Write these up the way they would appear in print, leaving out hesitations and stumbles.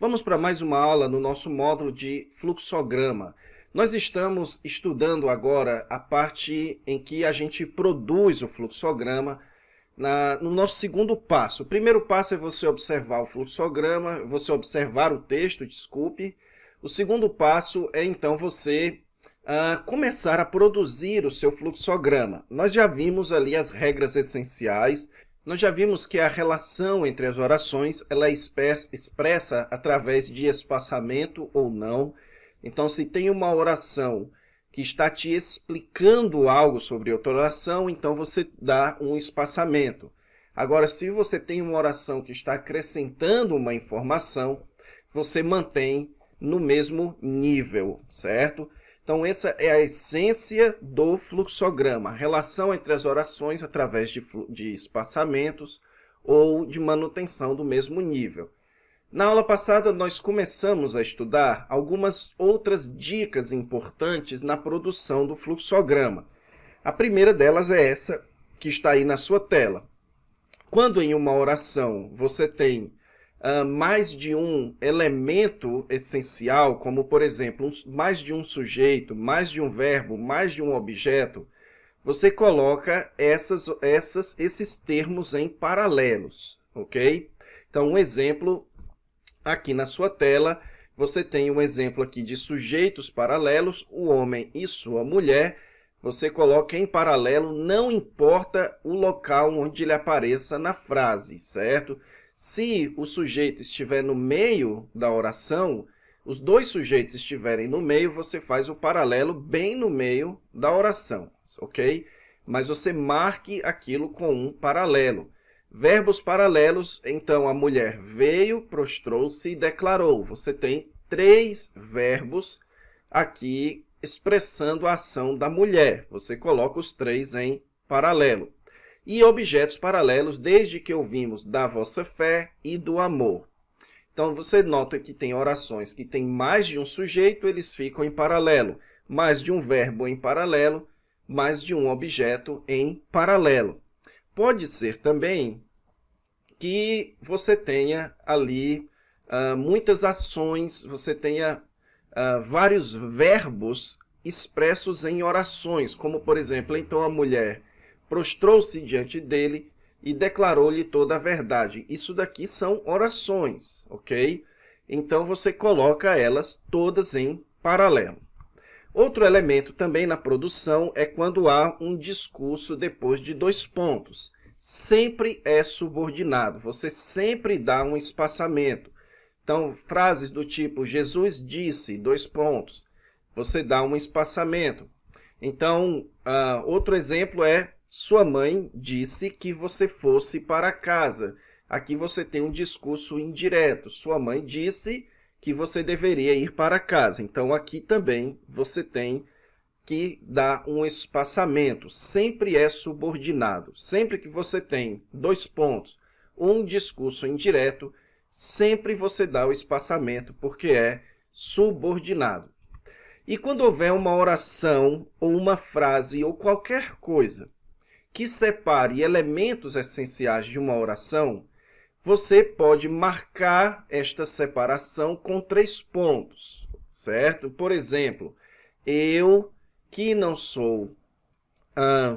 Vamos para mais uma aula no nosso módulo de fluxograma. Nós estamos estudando agora a parte em que a gente produz o fluxograma no nosso segundo passo. O primeiro passo é você observar o fluxograma, você observar o texto, desculpe. O segundo passo é então você começar a produzir o seu fluxograma. Nós já vimos ali as regras essenciais. Nós já vimos que a relação entre as orações ela é expressa através de espaçamento ou não. Então, se tem uma oração que está te explicando algo sobre outra oração, então você dá um espaçamento. Agora, se você tem uma oração que está acrescentando uma informação, você mantém no mesmo nível, certo? Então, essa é a essência do fluxograma, a relação entre as orações através de espaçamentos ou de manutenção do mesmo nível. Na aula passada, nós começamos a estudar algumas outras dicas importantes na produção do fluxograma. A primeira delas é essa que está aí na sua tela. Quando em uma oração você tem mais de um elemento essencial, como, por exemplo, mais de um sujeito, mais de um verbo, mais de um objeto, você coloca esses termos em paralelos, ok? Então, um exemplo, aqui na sua tela, você tem um exemplo aqui de sujeitos paralelos, o homem e sua mulher. Você coloca em paralelo, não importa o local onde ele apareça na frase, certo? Se o sujeito estiver no meio da oração, os dois sujeitos estiverem no meio, você faz o paralelo bem no meio da oração, ok? Mas você marque aquilo com um paralelo. Verbos paralelos, então a mulher veio, prostrou-se e declarou. Você tem 3 verbos aqui expressando a ação da mulher. Você coloca os 3 em paralelo. E objetos paralelos, desde que ouvimos da vossa fé e do amor. Então, você nota que tem orações que tem mais de um sujeito, eles ficam em paralelo. Mais de um verbo em paralelo, mais de um objeto em paralelo. Pode ser também que você tenha ali muitas ações, você tenha vários verbos expressos em orações, como, por exemplo, então a mulher prostrou-se diante dele e declarou-lhe toda a verdade. Isso daqui são orações, ok? Então, você coloca elas todas em paralelo. Outro elemento também na produção é quando há um discurso depois de 2 pontos. Sempre é subordinado, você sempre dá um espaçamento. Então, frases do tipo, Jesus disse, 2 pontos, você dá um espaçamento. Então, outro exemplo é, sua mãe disse que você fosse para casa. Aqui você tem um discurso indireto. Sua mãe disse que você deveria ir para casa. Então, aqui também você tem que dar um espaçamento. Sempre é subordinado. Sempre que você tem 2 pontos, um discurso indireto, sempre você dá o espaçamento, porque é subordinado. E quando houver uma oração, ou uma frase, ou qualquer coisa que separe elementos essenciais de uma oração, você pode marcar esta separação com 3 pontos, certo? Por exemplo, eu que não sou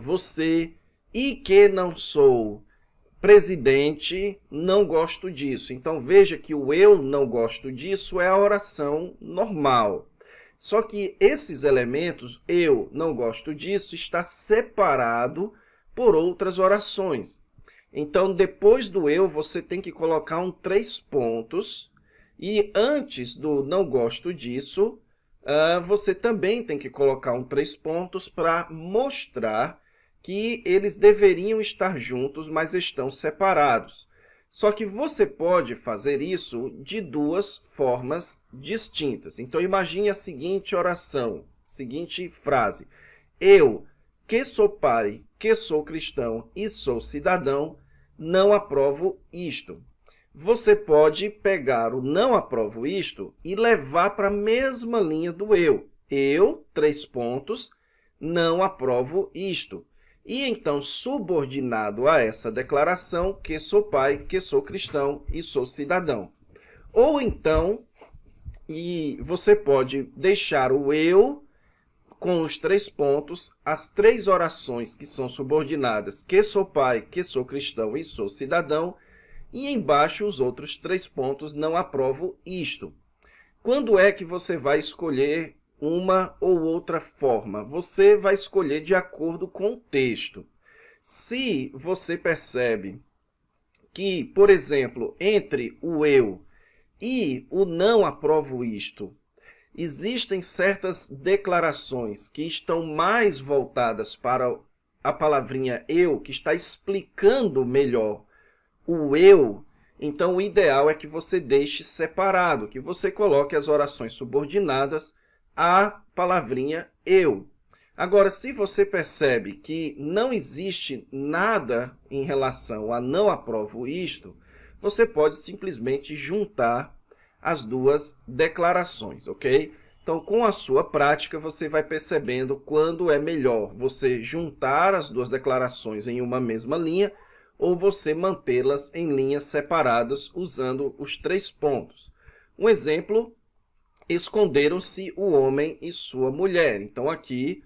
você e que não sou presidente, não gosto disso. Então, veja que o eu não gosto disso é a oração normal. Só que esses elementos, eu não gosto disso, está separado por outras orações. Então, depois do eu, você tem que colocar um 3 pontos. E antes do não gosto disso, você também tem que colocar um 3 pontos para mostrar que eles deveriam estar juntos, mas estão separados. Só que você pode fazer isso de 2 formas distintas. Então, imagine a seguinte oração, seguinte frase. Eu, que sou pai, que sou cristão e sou cidadão, não aprovo isto. Você pode pegar o não aprovo isto e levar para a mesma linha do eu. Eu, 3 pontos, não aprovo isto. E então, subordinado a essa declaração, que sou pai, que sou cristão e sou cidadão. Ou então, e você pode deixar o eu com os 3 pontos, as 3 orações que são subordinadas, que sou pai, que sou cristão e sou cidadão, e embaixo os outros 3 pontos, não aprovo isto. Quando é que você vai escolher uma ou outra forma? Você vai escolher de acordo com o texto. Se você percebe que, por exemplo, entre o eu e o não aprovo isto, existem certas declarações que estão mais voltadas para a palavrinha eu, que está explicando melhor o eu, então o ideal é que você deixe separado, que você coloque as orações subordinadas à palavrinha eu. Agora, se você percebe que não existe nada em relação a não aprovo isto, você pode simplesmente juntar as duas declarações, ok? Então, com a sua prática, você vai percebendo quando é melhor você juntar as duas declarações em uma mesma linha ou você mantê-las em linhas separadas usando os 3 pontos. Um exemplo, esconderam-se o homem e sua mulher. Então, aqui,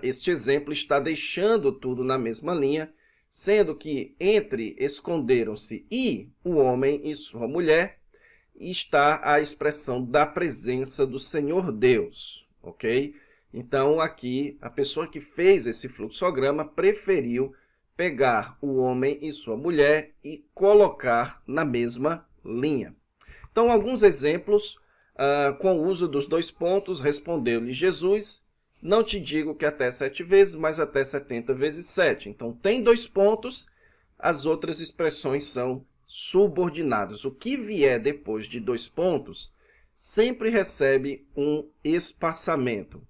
este exemplo está deixando tudo na mesma linha, sendo que entre esconderam-se e o homem e sua mulher, está a expressão da presença do Senhor Deus, ok? Então, aqui, a pessoa que fez esse fluxograma preferiu pegar o homem e sua mulher e colocar na mesma linha. Então, alguns exemplos, com o uso dos 2 pontos, respondeu-lhe Jesus, não te digo que até 7 vezes, mas até 70 vezes 7. Então, tem 2 pontos, as outras expressões são subordinados. O que vier depois de 2 pontos sempre recebe um espaçamento.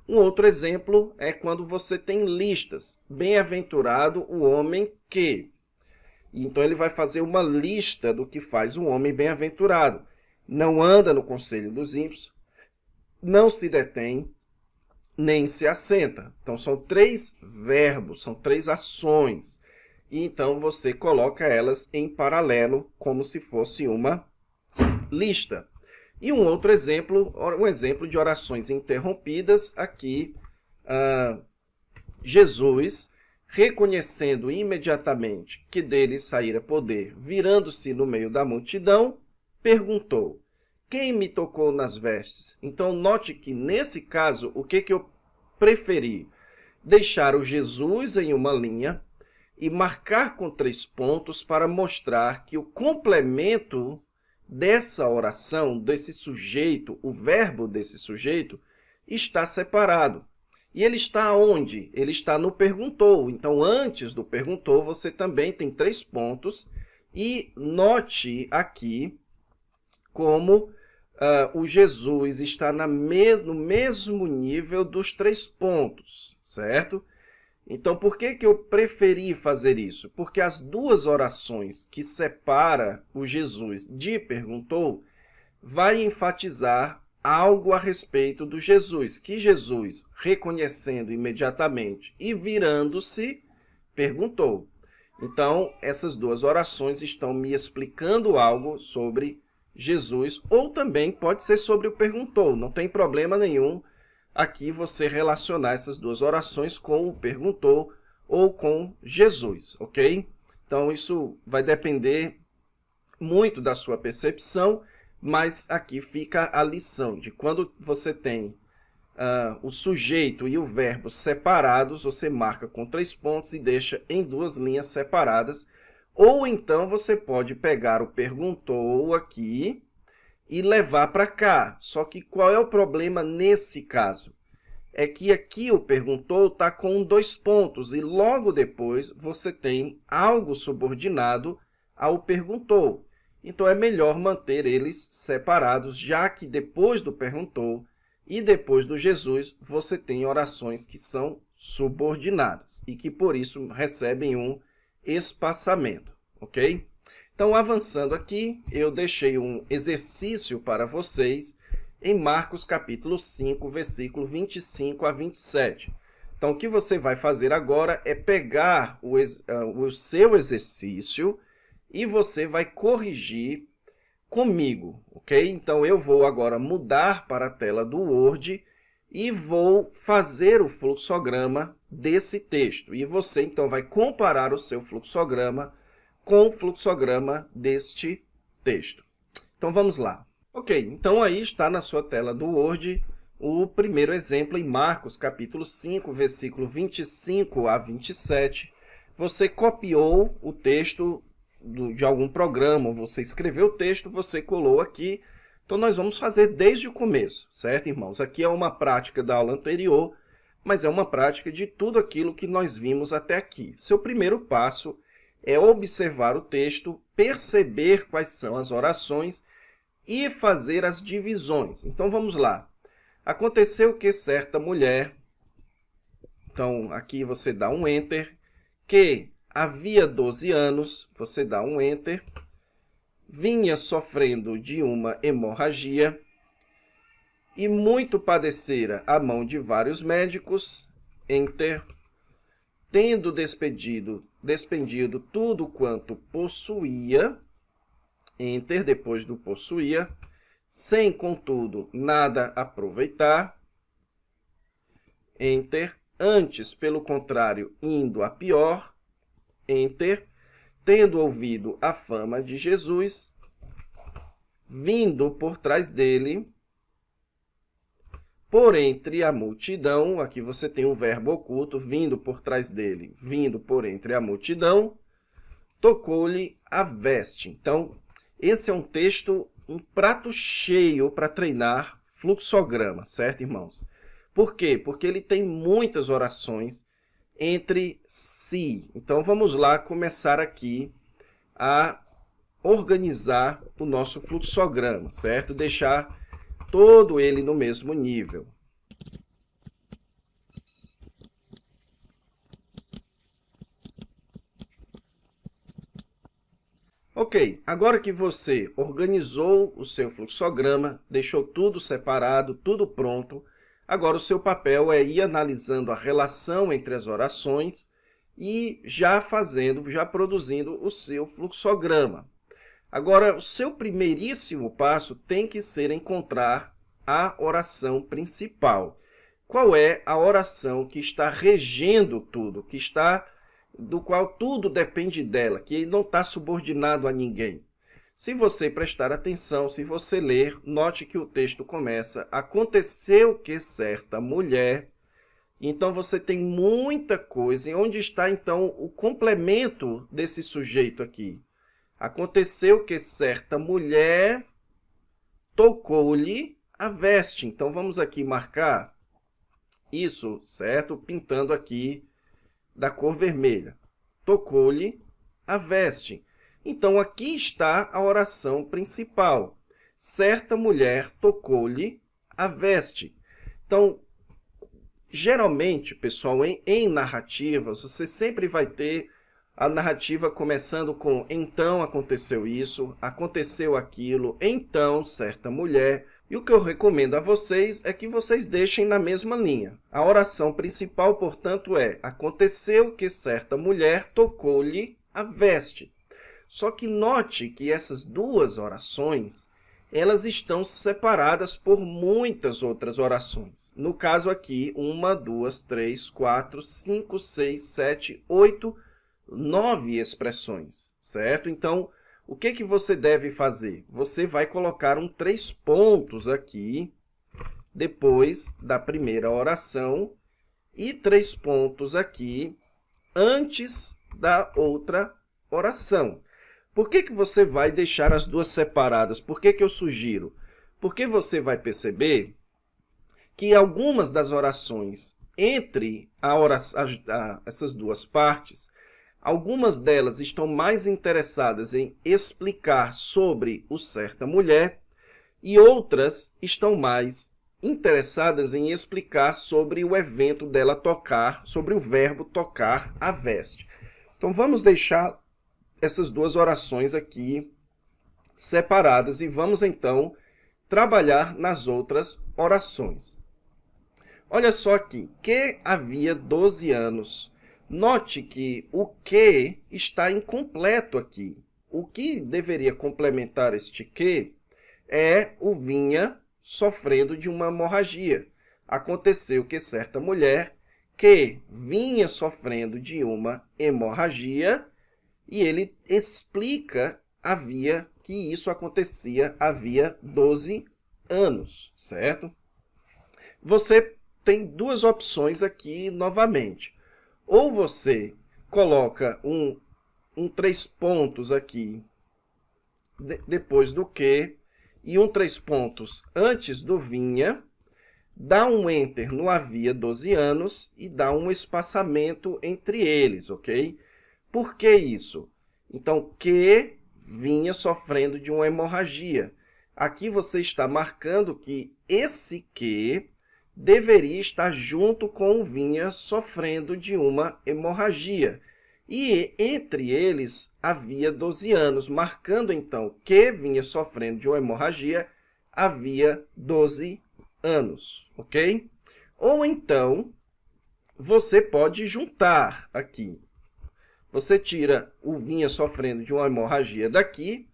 Um outro exemplo é quando você tem listas. Bem-aventurado o homem que. Então, ele vai fazer uma lista do que faz um homem bem-aventurado. Não anda no conselho dos ímpios, não se detém, nem se assenta. Então, são 3 verbos, são 3 ações. E então você coloca elas em paralelo, como se fosse uma lista. E um outro exemplo, um exemplo de orações interrompidas, aqui, Jesus, reconhecendo imediatamente que dele saíra poder, virando-se no meio da multidão, perguntou, quem me tocou nas vestes? Então, note que, nesse caso, o que eu preferi? Deixar o Jesus em uma linha, e marcar com 3 pontos para mostrar que o complemento dessa oração, desse sujeito, o verbo desse sujeito, está separado. E ele está onde? Ele está no perguntou. Então, antes do perguntou, você também tem 3 pontos. E note aqui como o Jesus está no mesmo nível dos 3 pontos, certo? Então, por que eu preferi fazer isso? Porque as 2 orações que separa o Jesus de perguntou vai enfatizar algo a respeito do Jesus, que Jesus, reconhecendo imediatamente e virando-se, perguntou. Então, essas 2 orações estão me explicando algo sobre Jesus, ou também pode ser sobre o perguntou, não tem problema nenhum aqui você relacionar essas 2 orações com o perguntou ou com Jesus, ok? Então, isso vai depender muito da sua percepção, mas aqui fica a lição de quando você tem o sujeito e o verbo separados, você marca com 3 pontos e deixa em 2 linhas separadas, ou então você pode pegar o perguntou aqui e levar para cá. Só que qual é o problema nesse caso? É que aqui o perguntou está com 2 pontos e logo depois você tem algo subordinado ao perguntou. Então, é melhor manter eles separados, já que depois do perguntou e depois do Jesus, você tem orações que são subordinadas e que, por isso, recebem um espaçamento, ok? Então, avançando aqui, eu deixei um exercício para vocês em Marcos capítulo 5, versículo 25 a 27. Então, o que você vai fazer agora é pegar o seu exercício e você vai corrigir comigo, ok? Então, eu vou agora mudar para a tela do Word e vou fazer o fluxograma desse texto. E você, então, vai comparar o seu fluxograma com o fluxograma deste texto. Então, vamos lá. Ok, então aí está na sua tela do Word o primeiro exemplo em Marcos, capítulo 5, versículo 25 a 27. Você copiou o texto de algum programa, ou você escreveu o texto, você colou aqui. Então, nós vamos fazer desde o começo, certo, irmãos? Aqui é uma prática da aula anterior, mas é uma prática de tudo aquilo que nós vimos até aqui. Seu primeiro passo é observar o texto, perceber quais são as orações e fazer as divisões. Então, vamos lá. Aconteceu que certa mulher, então aqui você dá um Enter, que havia 12 anos, você dá um Enter, vinha sofrendo de uma hemorragia e muito padecera à mão de vários médicos, Enter, tendo despendido tudo quanto possuía, Enter, depois do possuía, sem, contudo, nada aproveitar, Enter, antes, pelo contrário, indo a pior, Enter, tendo ouvido a fama de Jesus, vindo por trás dele, por entre a multidão, aqui você tem um verbo oculto, vindo por trás dele, vindo por entre a multidão, tocou-lhe a veste. Então, esse é um texto, um prato cheio para treinar fluxograma, certo, irmãos? Por quê? Porque ele tem muitas orações entre si. Então, vamos lá começar aqui a organizar o nosso fluxograma, certo? Deixar todo ele no mesmo nível. Ok, agora que você organizou o seu fluxograma, deixou tudo separado, tudo pronto, agora o seu papel é ir analisando a relação entre as orações e já produzindo o seu fluxograma. Agora, o seu primeiríssimo passo tem que ser encontrar a oração principal. Qual é a oração que está regendo tudo, do qual tudo depende dela, que não está subordinado a ninguém? Se você prestar atenção, se você ler, note que o texto começa: aconteceu que certa mulher. Então, você tem muita coisa. E onde está, então, o complemento desse sujeito aqui? Aconteceu que certa mulher tocou-lhe a veste. Então, vamos aqui marcar isso, certo? Pintando aqui da cor vermelha. Tocou-lhe a veste. Então, aqui está a oração principal. Certa mulher tocou-lhe a veste. Então, geralmente, pessoal, em narrativas, você sempre vai ter a narrativa começando com então aconteceu isso, aconteceu aquilo, então certa mulher. E o que eu recomendo a vocês é que vocês deixem na mesma linha. A oração principal, portanto, é: aconteceu que certa mulher tocou-lhe a veste. Só que note que essas duas orações, elas estão separadas por muitas outras orações. No caso aqui, 1, 2, 3, 4, 5, 6, 7, 8, 9 expressões, certo? Então, o que você deve fazer? Você vai colocar 3 pontos aqui, depois da primeira oração, e 3 pontos aqui, antes da outra oração. Por que você vai deixar as duas separadas? Por que eu sugiro? Porque você vai perceber que algumas das orações entre essas duas partes, algumas delas estão mais interessadas em explicar sobre o certa mulher e outras estão mais interessadas em explicar sobre o evento dela tocar, sobre o verbo tocar a veste. Então, vamos deixar essas duas orações aqui separadas e vamos, então, trabalhar nas outras orações. Olha só aqui, que havia 12 anos. Note que o que está incompleto aqui. o que deveria complementar este que é o vinha sofrendo de uma hemorragia. Aconteceu que certa mulher que vinha sofrendo de uma hemorragia, e ele explica que isso acontecia havia 12 anos, certo? Você tem duas opções aqui novamente. Ou você coloca um 3 pontos aqui depois do que e um 3 pontos antes do vinha, dá um enter no havia 12 anos e dá um espaçamento entre eles, ok? Por que isso? Então, que vinha sofrendo de uma hemorragia. Aqui você está marcando que esse que deveria estar junto com o vinha sofrendo de uma hemorragia. E entre eles havia 12 anos, marcando então que vinha sofrendo de uma hemorragia havia 12 anos, ok? Ou então, você pode juntar aqui. Você tira o vinha sofrendo de uma hemorragia daqui,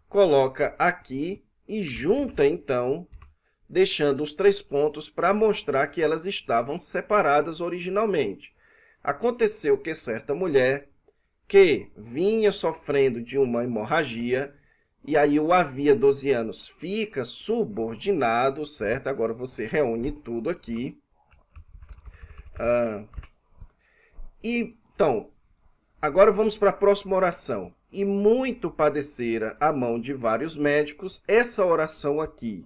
coloca aqui e junta então, deixando os 3 pontos para mostrar que elas estavam separadas originalmente. Aconteceu que certa mulher que vinha sofrendo de uma hemorragia, e aí o havia 12 anos fica subordinado, certo? Agora você reúne tudo aqui. Então, agora vamos para a próxima oração. E muito padecera a mão de vários médicos. Essa oração aqui,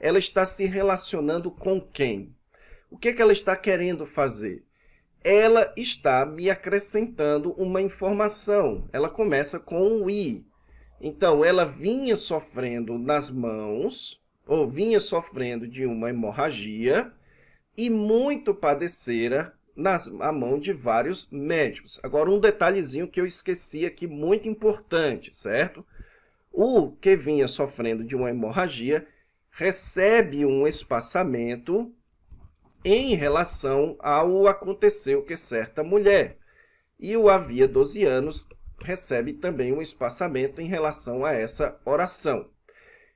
ela está se relacionando com quem? O que ela está querendo fazer? Ela está me acrescentando uma informação. Ela começa com o i. Então, ela vinha sofrendo nas mãos, ou vinha sofrendo de uma hemorragia, e muito padecera a mão de vários médicos. Agora, um detalhezinho que eu esqueci aqui, muito importante, certo? O que vinha sofrendo de uma hemorragia recebe um espaçamento em relação ao aconteceu que certa mulher. E o havia 12 anos recebe também um espaçamento em relação a essa oração.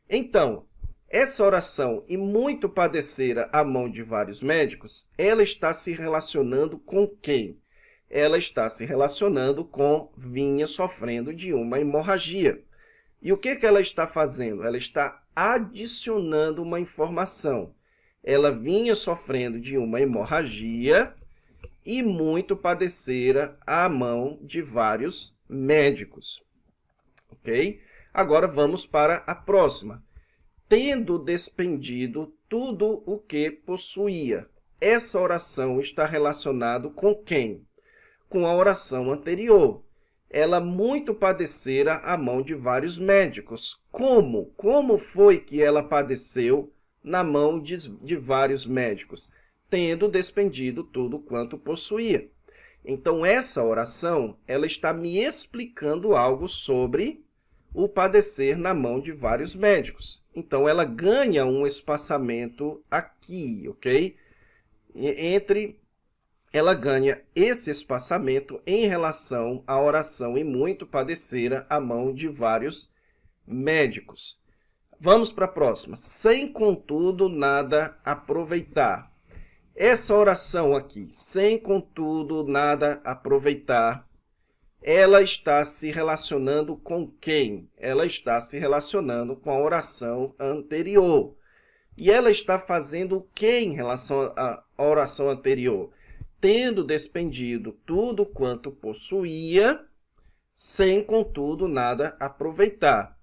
Então, essa oração, e muito padecera a mão de vários médicos, ela está se relacionando com quem? Ela está se relacionando com vinha sofrendo de uma hemorragia. E o que ela está fazendo? Ela está adicionando uma informação. Ela vinha sofrendo de uma hemorragia e muito padecera a mão de vários médicos. Ok? Agora vamos para a próxima. Tendo despendido tudo o que possuía. Essa oração está relacionada com quem? Com a oração anterior. Ela muito padecera a mão de vários médicos. Como? Como foi que ela padeceu na mão de vários médicos? Tendo despendido tudo quanto possuía. Então, essa oração, ela está me explicando algo sobre o padecer na mão de vários médicos. Então, ela ganha um espaçamento aqui, ok? Ela ganha esse espaçamento em relação à oração e muito padecera a mão de vários médicos. Vamos para a próxima. Sem, contudo, nada aproveitar. Essa oração aqui, sem, contudo, nada aproveitar, ela está se relacionando com quem? Ela está se relacionando com a oração anterior. E ela está fazendo o que em relação à oração anterior? Tendo despendido tudo quanto possuía, sem, contudo, nada aproveitar.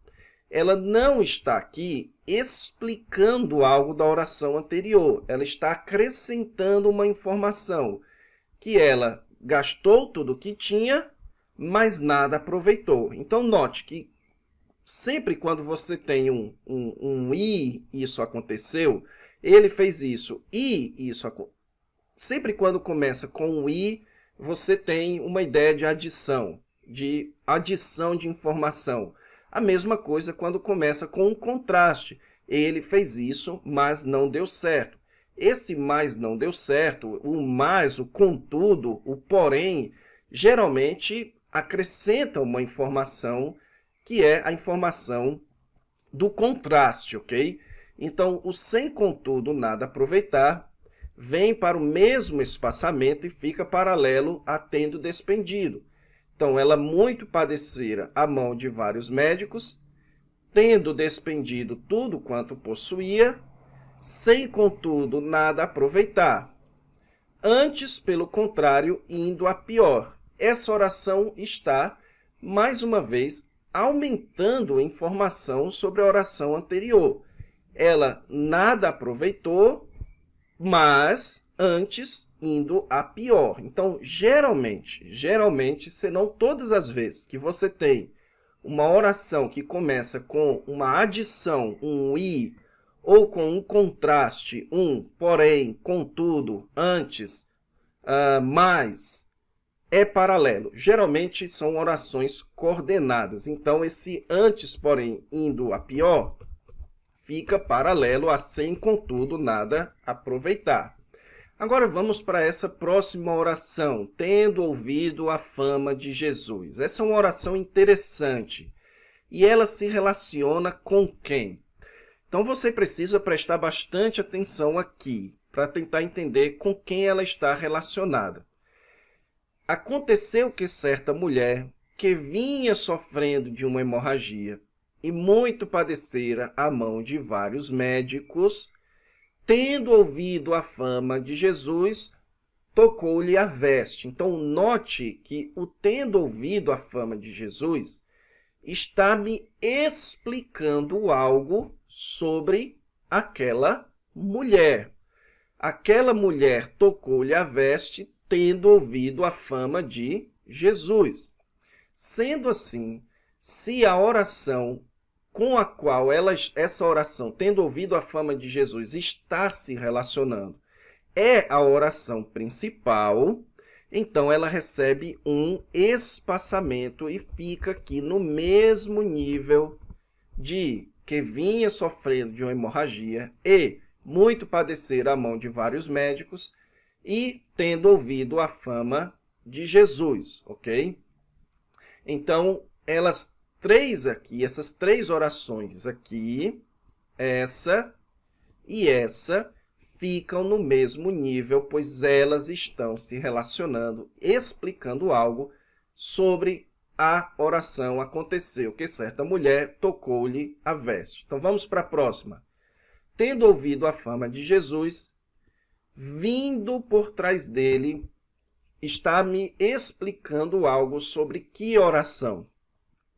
Ela não está aqui explicando algo da oração anterior. Ela está acrescentando uma informação, que ela gastou tudo o que tinha, mas nada aproveitou. Então, note que sempre quando você tem um e isso aconteceu, ele fez isso e isso aconteceu. Sempre quando começa com um i, você tem uma ideia de adição de informação. A mesma coisa quando começa com um contraste. Ele fez isso, mas não deu certo. Esse mas não deu certo, o mas, o contudo, o porém, geralmente acrescenta uma informação que é a informação do contraste, ok? Então, o sem contudo nada aproveitar vem para o mesmo espaçamento e fica paralelo a tendo despendido. Então, ela muito padecera a mão de vários médicos, tendo despendido tudo quanto possuía, sem contudo nada aproveitar. Antes, pelo contrário, indo a pior. Essa oração está, mais uma vez, aumentando a informação sobre a oração anterior. Ela nada aproveitou, mas antes indo a pior. Então, geralmente, se não todas as vezes que você tem uma oração que começa com uma adição, um e, ou com um contraste, um, porém, contudo, antes, mas, é paralelo. Geralmente são orações coordenadas. Então, esse antes, porém, indo a pior, fica paralelo a sem, contudo, nada aproveitar. Agora vamos para essa próxima oração, tendo ouvido a fama de Jesus. Essa é uma oração interessante e ela se relaciona com quem? Então você precisa prestar bastante atenção aqui para tentar entender com quem ela está relacionada. Aconteceu que certa mulher, que vinha sofrendo de uma hemorragia e muito padecera a mão de vários médicos, tendo ouvido a fama de Jesus, tocou-lhe a veste. Então, note que o tendo ouvido a fama de Jesus está me explicando algo sobre aquela mulher. Aquela mulher tocou-lhe a veste, tendo ouvido a fama de Jesus. Sendo assim, se a oração com a qual essa oração, tendo ouvido a fama de Jesus, está se relacionando, é a oração principal, então ela recebe um espaçamento e fica aqui no mesmo nível de que vinha sofrendo de uma hemorragia e muito padecer a mão de vários médicos e tendo ouvido a fama de Jesus, ok? Então, essas três orações aqui, essa e essa, ficam no mesmo nível, pois elas estão se relacionando, explicando algo sobre a oração. Aconteceu que certa mulher tocou-lhe a veste. Então vamos para a próxima. Tendo ouvido a fama de Jesus, vindo por trás dele, está me explicando algo sobre que oração?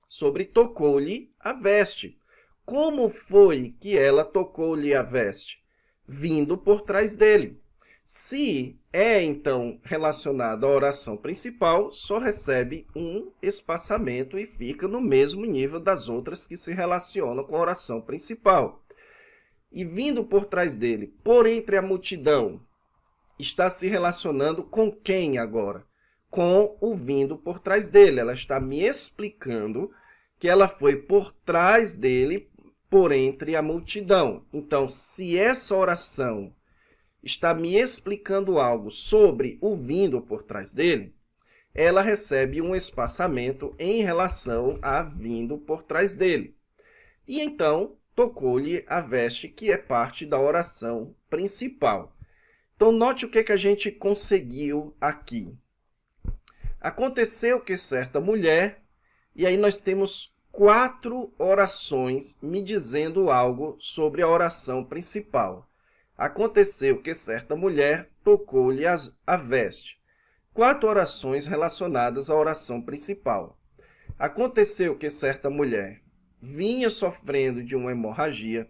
Sobre tocou-lhe a veste. Como foi que ela tocou-lhe a veste? Vindo por trás dele. Se é, então, relacionado à oração principal, só recebe um espaçamento e fica no mesmo nível das outras que se relacionam com a oração principal. E vindo por trás dele, por entre a multidão, está se relacionando com quem agora? Com o vindo por trás dele. Ela está me explicando que ela foi por trás dele, por entre a multidão. Então, se essa oração está me explicando algo sobre o vindo por trás dele, ela recebe um espaçamento em relação a vindo por trás dele. E então, tocou-lhe a veste, que é parte da oração principal. Então, note o que a gente conseguiu aqui. Aconteceu que certa mulher, e aí nós temos 4 orações me dizendo algo sobre a oração principal. Aconteceu que certa mulher tocou-lhe a veste. 4 orações relacionadas à oração principal. Aconteceu que certa mulher vinha sofrendo de uma hemorragia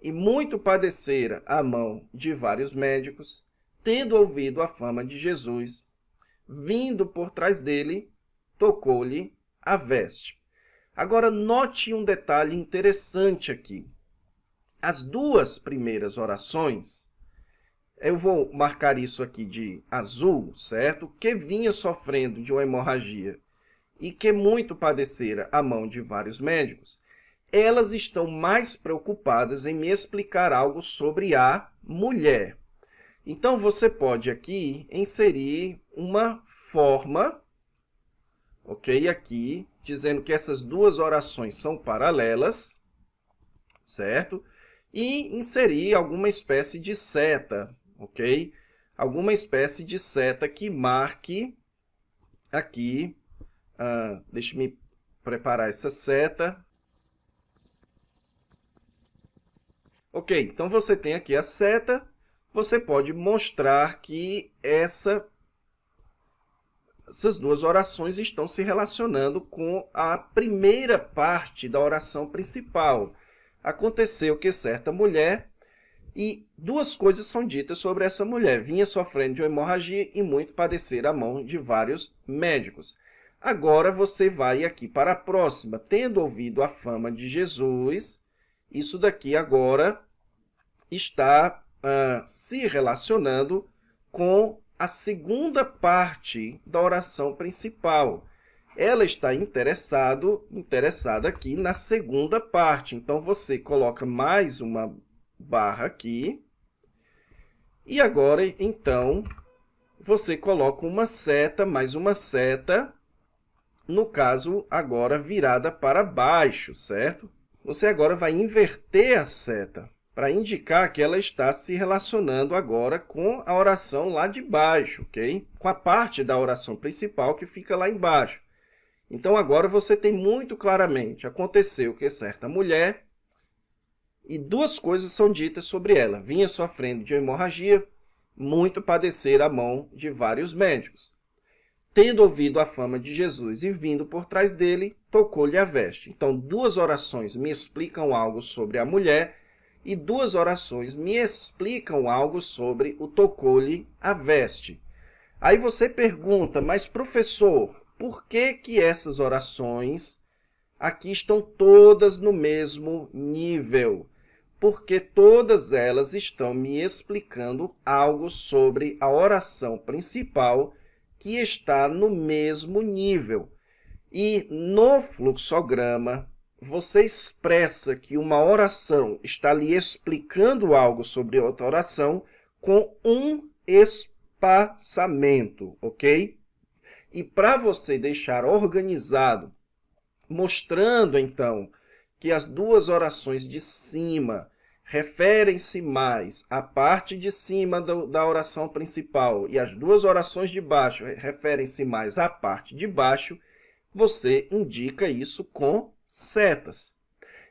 e muito padecera a mão de vários médicos, tendo ouvido a fama de Jesus, vindo por trás dele, tocou-lhe a veste. Agora, note um detalhe interessante aqui. As 2 primeiras orações, eu vou marcar isso aqui de azul, certo? Que vinha sofrendo de uma hemorragia e que muito padecera a mão de vários médicos, elas estão mais preocupadas em me explicar algo sobre a mulher. Então, você pode aqui inserir uma forma ok? Aqui, dizendo que essas duas orações são paralelas, certo? E inserir alguma espécie de seta, ok? Alguma espécie de seta que marque aqui, deixe-me preparar essa seta. Ok, então você tem aqui a seta, você pode mostrar que essas duas orações estão se relacionando com a primeira parte da oração principal. Aconteceu que certa mulher, e duas coisas são ditas sobre essa mulher. Vinha sofrendo de uma hemorragia e muito padecer à mão de vários médicos. Agora você vai aqui para a próxima. Tendo ouvido a fama de Jesus, isso daqui agora está se relacionando com a segunda parte da oração principal. Ela está interessada aqui na segunda parte. Então, você coloca mais uma barra aqui. E agora, então, você coloca uma seta, mais uma seta, no caso, agora virada para baixo, certo? Você agora vai inverter a seta, para indicar que ela está se relacionando agora com a oração lá de baixo, ok? Com a parte da oração principal que fica lá embaixo. Então, agora você tem muito claramente, aconteceu que certa mulher, e duas coisas são ditas sobre ela. Vinha sofrendo de uma hemorragia, muito padecer à mão de vários médicos. Tendo ouvido a fama de Jesus e vindo por trás dele, tocou-lhe a veste. Então, duas orações me explicam algo sobre a mulher e duas orações me explicam algo sobre o tocou-lhe a veste. Aí você pergunta, mas professor, por que que essas orações aqui estão todas no mesmo nível? Porque todas elas estão me explicando algo sobre a oração principal que está no mesmo nível. E no fluxograma, você expressa que uma oração está lhe explicando algo sobre outra oração com um espaçamento, ok? E para você deixar organizado, mostrando então que as duas orações de cima referem-se mais à parte de cima da oração principal e as duas orações de baixo referem-se mais à parte de baixo, você indica isso com setas.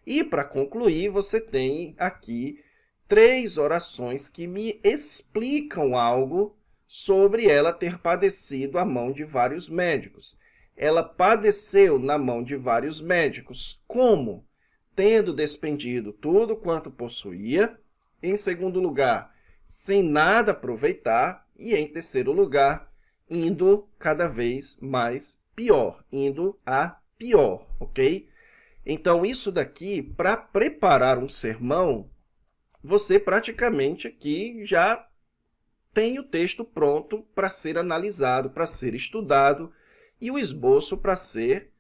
E para concluir, você tem aqui três orações que me explicam algo sobre ela ter padecido à mão de vários médicos. Ela padeceu na mão de vários médicos. Como? Tendo despendido tudo quanto possuía. Em segundo lugar, sem nada aproveitar. E em terceiro lugar, indo cada vez mais pior. Indo a pior, ok? Então, isso daqui, para preparar um sermão, você praticamente aqui já tem o texto pronto para ser analisado, para ser estudado, e o esboço para ser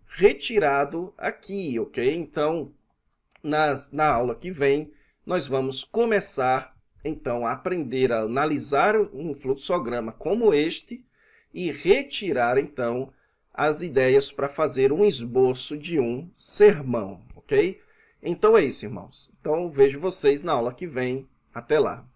retirado aqui, ok? Então, na aula que vem, nós vamos começar, então, a aprender a analisar um fluxograma como este e retirar, então, as ideias para fazer um esboço de um sermão, ok? Então, é isso, irmãos. Então, vejo vocês na aula que vem. Até lá!